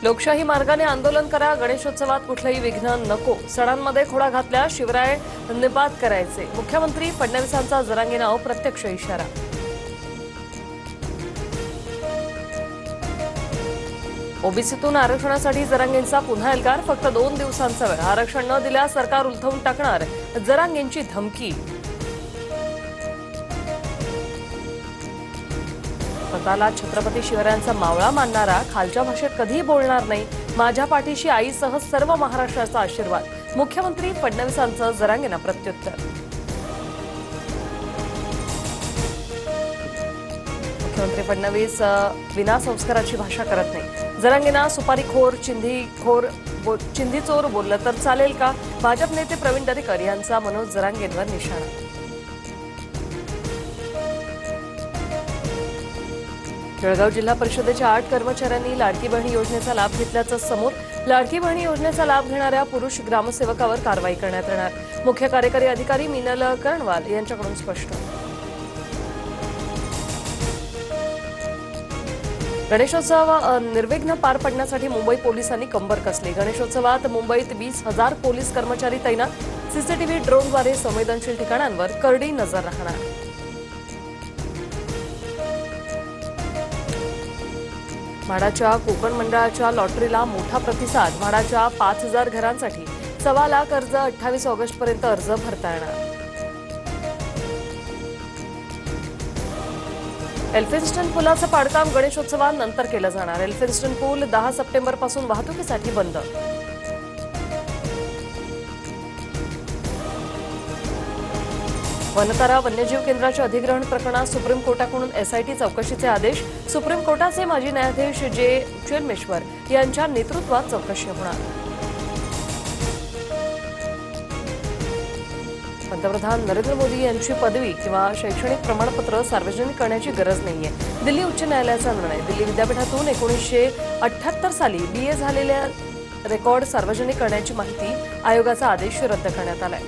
लोकशाही मार्गाने आंदोलन करा, गणेशोत्सवात कुठलेही विघ्न नको, सणांमध्ये खोडा घातल्या शिवराय निपात करायचे, मुख्यमंत्री फडणवीसांचा जरांगेंना अप्रत्यक्ष इशारा. ओबीसीतून आरक्षणासाठी जरांगेंचा पुन्हा एल्गार, फक्त 2 दिवसांचा वेळ, आरक्षण न दिल्यास सरकार उलथवून टाकणार, जरांगेंची धमकी. स्वतःला छत्रपती शिवरायांचा मावळा मानणारा, खालच्या भाषेत कधीही बोलणार नाही, माझ्या पाठीशी आईसह सर्व महाराष्ट्राचा आशीर्वाद, मुख्यमंत्री फडणवीसांचं जरांगेंना प्रत्युत्तर. मुख्यमंत्री फडणवीस विना संस्काराची भाषा करत नाही. जरांगेंना सुपारीखोर, चिंधीचोर बोललं तर चालेल का? भाजप नेते प्रवीण दरेकर यांचा मनोज जरांगेंवर निशाणा. जळगाव जिल्हा परिषदेच्या 8 कर्मचाऱ्यांनी लाडकी बहिणी योजनेचा लाभ घेतल्याचं समोर. लाडकी बहिणी योजनेचा लाभ घेणाऱ्या पुरुष ग्रामसेवकावर कारवाई करण्यात येणार, मुख्य कार्यकारी अधिकारी मिनल कर्णवाल यांच्याकडून स्पष्ट. गणेशोत्सव निर्विघ्न पार पडण्यासाठी मुंबई पोलिसांनी कंबर कसली. गणेशोत्सवात मुंबईत 20,000 पोलीस कर्मचारी तैनात, सीसीटीव्ही ड्रोनद्वारे संवेदनशील ठिकाणांवर करडी नजर राहणार. म्हाडाच्या कोकण मंडळाच्या लॉटरीला मोठा प्रतिसाद. म्हाडाच्या 5,000 घरांसाठी 1.25 लाख अर्ज 28 ऑगस्टपर्यंत अर्ज भरता येणार. एल्फिन्स्टन पुलाचं पाडकाम गणेशोत्सवानंतर केलं जाणार. एल्फिन्स्टन पूल 10 सप्टेंबरपासून वाहतुकीसाठी बंद. वनतारा वन्यजीव केंद्राच्या अधिग्रहण प्रकरणात सुप्रीम कोर्टाकडून एसआयटी चौकशीचे आदेश. सुप्रीम कोर्टाचे माजी न्यायाधीश जे चेलमेश्वर यांच्या नेतृत्वात चौकशी होणार. पंतप्रधान नरेंद्र मोदी यांची पदवी किंवा शैक्षणिक प्रमाणपत्र सार्वजनिक करण्याची गरज नाहीये, दिल्ली उच्च न्यायालयाचा निर्णय. दिल्ली विद्यापीठातून 1978 साली BA झालेल्या रेकॉर्ड सार्वजनिक करण्याची माहिती आयोगाचा आदेश रद्द करण्यात आलाय.